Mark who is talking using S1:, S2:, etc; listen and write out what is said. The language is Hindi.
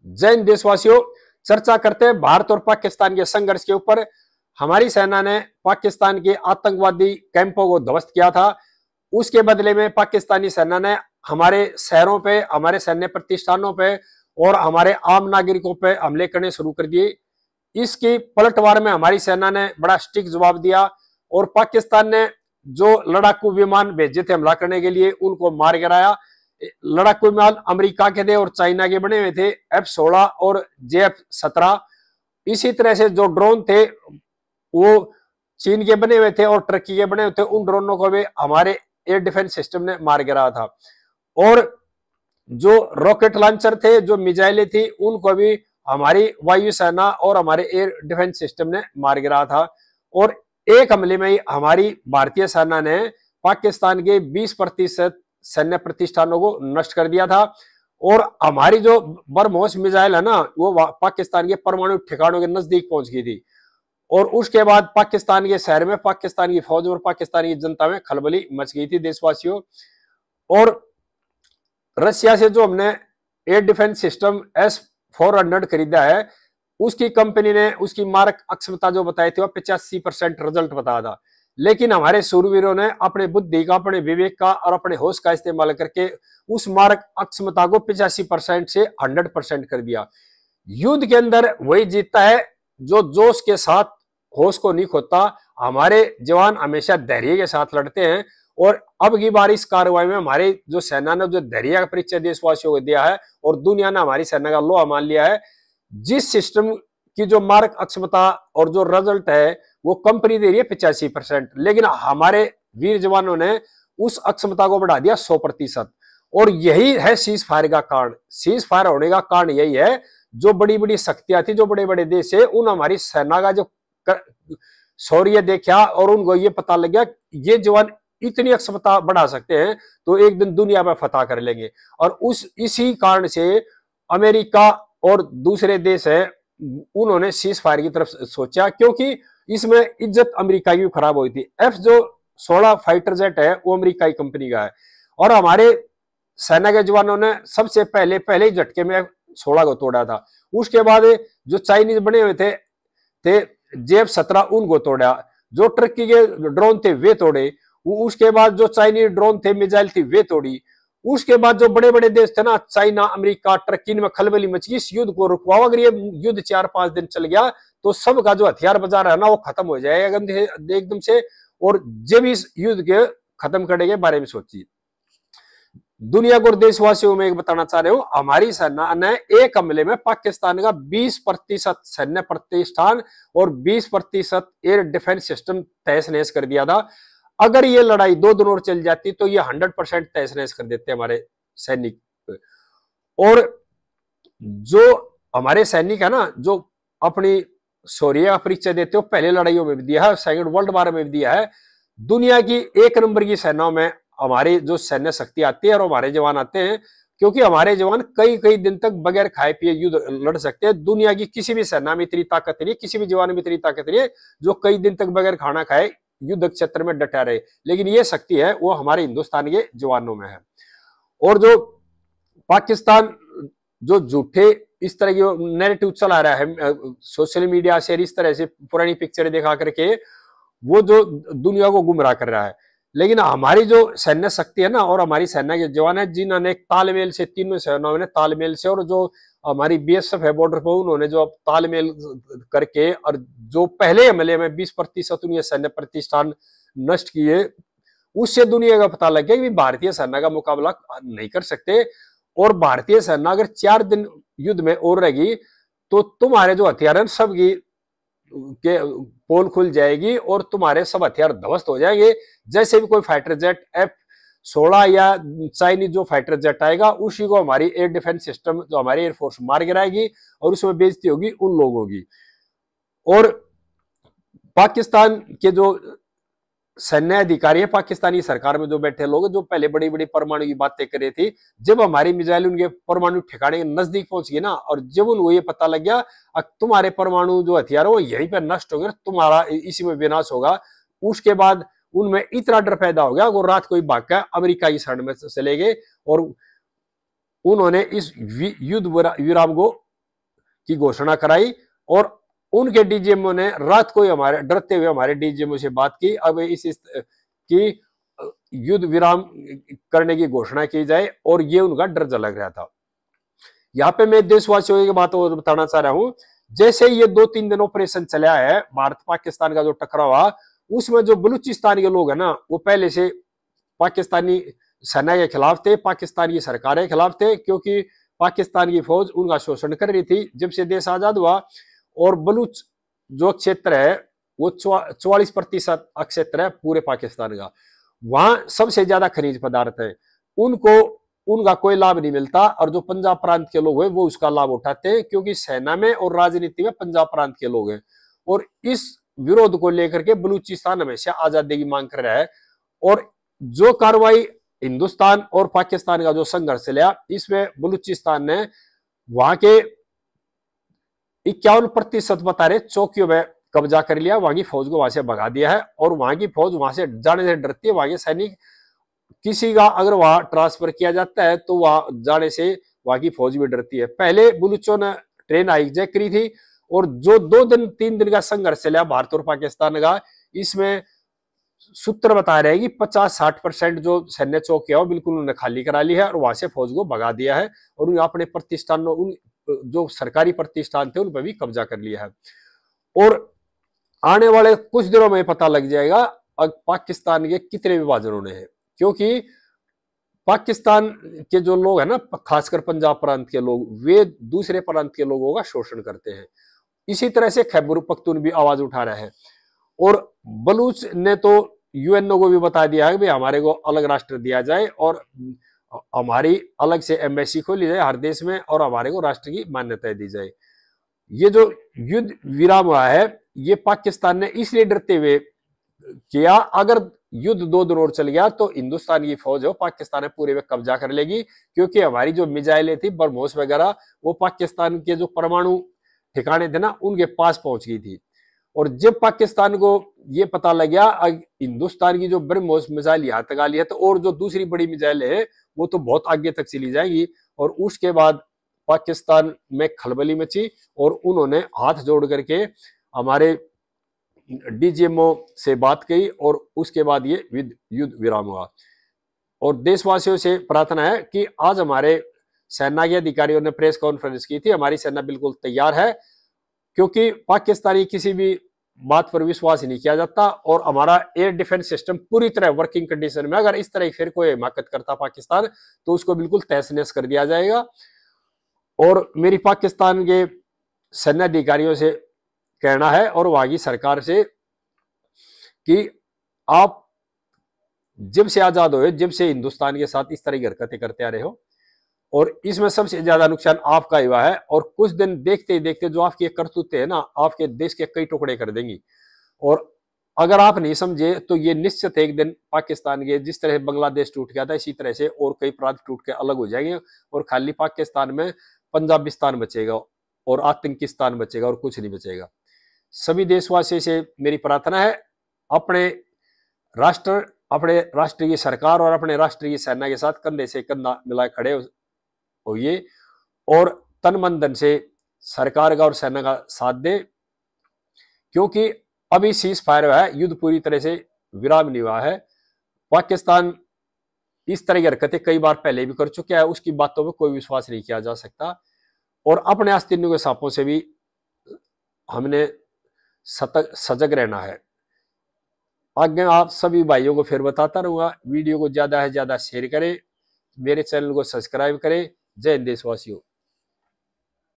S1: जय हिंद देशवासियों, चर्चा करते हैं भारत और पाकिस्तान के संघर्ष के ऊपर। हमारी सेना ने पाकिस्तान के आतंकवादी कैंपों को ध्वस्त किया था। उसके बदले में पाकिस्तानी सेना ने हमारे शहरों पे, हमारे सैन्य प्रतिष्ठानों पे और हमारे आम नागरिकों पे हमले करने शुरू कर दिए। इसकी पलटवार में हमारी सेना ने बड़ा स्ट्रिक्ट जवाब दिया और पाकिस्तान ने जो लड़ाकू विमान भेजे थे हमला करने के लिए, उनको मार गिराया। लड़ाकू विमान अमेरिका के थे और चाइना के बने हुए थे, F-16 और JF-17। इसी तरह से जो ड्रोन थे वो चीन के बने हुए थे और टर्की के बने हुए थे। उन ड्रोनों को भी हमारे एयर डिफेंस सिस्टम ने मार गिराया था। और जो रॉकेट लॉन्चर थे, जो मिसाइलें थी, उनको भी हमारी वायुसेना और हमारे एयर डिफेंस सिस्टम ने मार गिराया था। और एक हमले में ही हमारी भारतीय सेना ने पाकिस्तान के 20% सैन्य प्रतिष्ठानों को नष्ट कर दिया था। और हमारी जो ब्रह्मोस मिसाइल है ना, वो पाकिस्तान के परमाणु ठिकानों के नजदीक पहुंच गई थी। और उसके बाद पाकिस्तान के शहर में, पाकिस्तान की फौज और पाकिस्तानी जनता में खलबली मच गई थी देशवासियों। और रशिया से जो हमने एयर डिफेंस सिस्टम S-400 खरीदा है, उसकी कंपनी ने उसकी मारक अक्षमता जो बताई थी, वह 85% रिजल्ट बताया था। लेकिन हमारे सूरवीरों ने अपने बुद्धि का, अपने विवेक का और अपने होश का इस्तेमाल करके उस मारक अक्षमता को 85% से 100% कर दिया। युद्ध के अंदर वही जीतता है जो जोश के साथ होश को नहीं खोता। हमारे जवान हमेशा धैर्य के साथ लड़ते हैं। और अब की बार इस कार्रवाई में हमारे जो सेना ने जो धैर्य का परिचय देशवासियों को दिया है और दुनिया ने हमारी सेना का लोहा मान लिया है। जिस सिस्टम की जो मारक अक्षमता और जो रिजल्ट है वो कंपनी दे रही है 85%, लेकिन हमारे वीर जवानों ने उस अक्षमता को बढ़ा दिया 100%। और यही है सीज फायर का कारण। सीज फायर होने का कारण यही है, जो बड़ी बड़ी शक्तियां थी, जो बड़े बड़े देश है, उन हमारी सेना का जो शौर्य देखा और उनको ये पता लग गया ये जवान इतनी अक्षमता बढ़ा सकते हैं तो एक दिन दुनिया में फतह कर लेंगे। और इसी कारण से अमेरिका और दूसरे देश है, उन्होंने सीज फायर की तरफ सोचा, क्योंकि इसमें इज्जत अमेरिका की खराब हुई थी। F-16 फाइटर जेट है वो अमेरिका की कंपनी का है। और हमारे सेना के जवानों ने सबसे पहले झटके में F-16 को तोड़ा था। उसके बाद जो चाइनीज बने हुए थे JF-17 उनको तोड़ा। जो टर्की के ड्रोन थे वे तोड़े। उसके बाद जो चाइनीज ड्रोन थे, मिसाइल थी, वे तोड़ी। उसके बाद जो बड़े बड़े देश थे ना, चाइना, अमेरिका, टर्की में खलबली मची। इस युद्ध को रुकवाओ। अगर ये युद्ध 4-5 दिन चल गया तो सबका जो हथियार बाजार है ना, वो खत्म हो जाएगा एकदम से। और जब इस युद्ध के खत्म करने के बारे में सोचिए। दुनिया को और देशवासियों में एक बताना चाह रहे हूं, हमारी सेना ने एक हमले में पाकिस्तान का 20% सैन्य प्रतिष्ठान और 20% एयर डिफेंस सिस्टम तहस नहस कर दिया था। अगर ये लड़ाई 2 दिन और चल जाती तो ये 100% तहस नहस कर देते हमारे सैनिक। और जो हमारे सैनिक है ना, जो अपनी शौर्य का परिचय देते हो, पहले लड़ाइयों में भी दिया है, सेकंड वर्ल्ड वॉर में भी दिया है। दुनिया की 1 नंबर की सेनाओं में हमारी जो सैन्य शक्ति आती है और हमारे जवान आते हैं, क्योंकि हमारे जवान कई दिन तक बगैर खाए पिए युद्ध लड़ सकते हैं। दुनिया की किसी भी सेना में इतनी ताकत नहीं है, किसी भी जवान में इतनी ताकत नहीं है जो कई दिन तक बगैर खाना खाए युद्ध क्षेत्र में डटा रहे। लेकिन ये शक्ति है वो हमारे हिंदुस्तान के जवानों में है। और जो पाकिस्तान जो झूठे इस तरह की नैरेटिव चला रहा है सोशल मीडिया से, इस तरह से पुरानी पिक्चरें दिखा करके वो जो दुनिया को गुमराह कर रहा है। लेकिन हमारी जो सैन्य शक्ति है ना, और हमारी सेना के जवान है, जिन्होंने एक तालमेल से, तीनों सेनाओं ने तालमेल से, और जो हमारी BSF है बॉर्डर पर, उन्होंने जो तालमेल करके और जो पहले हमले में 20% उन्हें सैन्य प्रतिष्ठान नष्ट किए, उससे दुनिया का पता लग गया कि भारतीय सेना का मुकाबला नहीं कर सकते। और भारतीय सेना अगर 4 दिन युद्ध में और रहेगी तो तुम्हारे जो हथियार हैं सबकी के पोल खुल जाएगी और तुम्हारे सब हथियार ध्वस्त हो जाएंगे। जैसे भी कोई फाइटर जेट F-16 या चाइनीज जो फाइटर जेट आएगा, उसी को हमारी एयर डिफेंस सिस्टम, जो हमारी एयरफोर्स मार गिराएगी और उसमें बेइज्जती होगी उन लोगों की। और पाकिस्तान के जो सैन्य अधिकारी है, पाकिस्तानी सरकार में जो बैठे लोग, जो पहले बड़ी बड़ी परमाणु की बातें कर रही थी, जब हमारी मिसाइल उनके परमाणु ठिकाने के नजदीक पहुंच गई ना, और जब उनको ये पता लग गया तुम्हारे परमाणु जो हथियार वो यहीं पर नष्ट होंगे, तुम्हारा इसी में विनाश होगा, उसके बाद उनमें इतना डर पैदा हो गया वो रात को ही भाग कर अमेरिका की शरण में चले गए। और उन्होंने इस युद्ध विराम को की घोषणा कराई और उनके डीजीएमओ ने रात को ही हमारे डरते हुए हमारे डीजीएमओ से बात की, अब इस की युद्ध विराम करने की घोषणा की जाए, और ये उनका डर झलक रहा था। यहाँ पे मैं देशवासियों की बात और बताना चाह रहा हूं, जैसे ये 2-3 दिन ऑपरेशन चला है भारत पाकिस्तान का जो टकराव हुआ, उसमें जो बलूचिस्तान के लोग है ना, वो पहले से पाकिस्तानी सेना के खिलाफ थे, पाकिस्तान की सरकार के खिलाफ थे, क्योंकि पाकिस्तान की फौज उनका शोषण कर रही थी जब से देश आजाद हुआ। और बलूच जो क्षेत्र है वो 44% क्षेत्र है पूरे पाकिस्तान का, वहां सबसे ज्यादा खनिज पदार्थ है, उनको उनका कोई लाभ नहीं मिलता, और जो पंजाब प्रांत के लोग हैं वो उसका लाभ उठाते हैं, क्योंकि सेना में और राजनीति में पंजाब प्रांत के लोग हैं। और इस विरोध को लेकर के बलूचिस्तान हमेशा आजादी की मांग कर रहा है। और जो कार्रवाई हिंदुस्तान और पाकिस्तान का जो संघर्ष चला, इसमें बलूचिस्तान ने वहां के 51% बता रहे चौकियों में कब्जा कर लिया, वहां की फौज को वहां से भगा दिया है, और वहां की फौज वहां से जाने से डरती है। वहां के सैनिक किसी का अगर वहां ट्रांसफर किया जाता है तो वहां जाने से वहां की फौज भी डरती है। पहले बलूचों ने ट्रेन हाईजैक करी थी, और जो 2-3 दिन का संघर्ष चला भारत और पाकिस्तान का, इसमें सूत्र बता रहे हैं कि 50-60% जो सैन्य चौकियां वो बिल्कुल उन्होंने खाली करा ली है, और वहां से फौज को भगा दिया है, और उन्हें अपने प्रतिष्ठानों, उन जो सरकारी प्रतिष्ठान थे उन पर भी कब्जा कर लिया है। और आने वाले कुछ दिनों में पता लग जाएगा पाकिस्तान के कितने विभाजन होने हैं, क्योंकि पाकिस्तान के जो लोग हैं ना, खासकर पंजाब प्रांत के लोग, वे दूसरे प्रांत के लोगों का शोषण करते हैं। इसी तरह से खैबर पख्तून भी आवाज उठा रहा है, और बलूच ने तो यूएनओ को भी बता दिया है कि हमारे को अलग राष्ट्र दिया जाए, और हमारी अलग से एम्बेसी खोली जाए हर देश में, और हमारे को राष्ट्र की मान्यता दी जाए। ये जो युद्ध विराम हुआ है, ये पाकिस्तान ने इसलिए डरते हुए किया, अगर युद्ध 2 दिन और चल गया तो हिंदुस्तान की फौज है पाकिस्तान में पूरे में कब्जा कर लेगी, क्योंकि हमारी जो मिसाइलें थी ब्रह्मोस वगैरह, वो पाकिस्तान के जो परमाणु ठिकाने थे ना, उनके पास पहुंच गई थी। और जब पाकिस्तान को ये पता लग गया हिंदुस्तान की जो ब्रह्मोस मिसाइल यहाँ तक आ ली है, तो और जो दूसरी बड़ी मिसाइल है वो तो बहुत आगे तक चली जाएगी। और उसके बाद पाकिस्तान में खलबली मची, और उन्होंने हाथ जोड़ करके हमारे डीजीएमओ से बात की, और उसके बाद ये युद्ध विराम हुआ। और देशवासियों से प्रार्थना है कि आज हमारे सेना के अधिकारियों ने प्रेस कॉन्फ्रेंस की थी, हमारी सेना बिल्कुल तैयार है, क्योंकि पाकिस्तानी किसी भी बात पर विश्वास नहीं किया जाता, और हमारा एयर डिफेंस सिस्टम पूरी तरह वर्किंग कंडीशन में, अगर इस तरह फिर कोई हिमाकत करता पाकिस्तान तो उसको बिल्कुल तहस नहस कर दिया जाएगा। और मेरी पाकिस्तान के सैन्य अधिकारियों से कहना है, और वहां की सरकार से, कि आप जब से आजाद हुए, जब से हिंदुस्तान के साथ इस तरह की हरकतें करते आ रहे हो, और इसमें सबसे ज्यादा नुकसान आपका हुआ है, और कुछ दिन देखते ही देखते जो आपकी करतूतें है ना, आपके देश के कई टुकड़े कर देंगी। और अगर आप नहीं समझे तो ये निश्चित एक दिन पाकिस्तान के, जिस तरह बांग्लादेश टूट गया था, इसी तरह से और कई प्रांत टूट के अलग हो जाएंगे, और खाली पाकिस्तान में पंजाबिस्तान बचेगा और आतंकिस्तान बचेगा, और कुछ नहीं बचेगा। सभी देशवासियों से मेरी प्रार्थना है, अपने राष्ट्र, अपने राष्ट्र की सरकार और अपने राष्ट्र की सेना के साथ कंधे से कंधा मिला खड़े होइए, और तन मन धन से सरकार का और सेना का साथ दे, क्योंकि अभी सीज फायर हुआ है, युद्ध पूरी तरह से विराम नहीं हुआ है। पाकिस्तान इस तरह की हरकतें कई बार पहले भी कर चुका है, उसकी बातों में कोई विश्वास नहीं किया जा सकता, और अपने आस्तीनों के सांपों से भी हमने सजग रहना है। आगे आप सभी भाइयों को फिर बताता रहूंगा, वीडियो को ज्यादा से ज्यादा शेयर करें, मेरे चैनल को सब्सक्राइब करें। जय हिंद देशवासियों।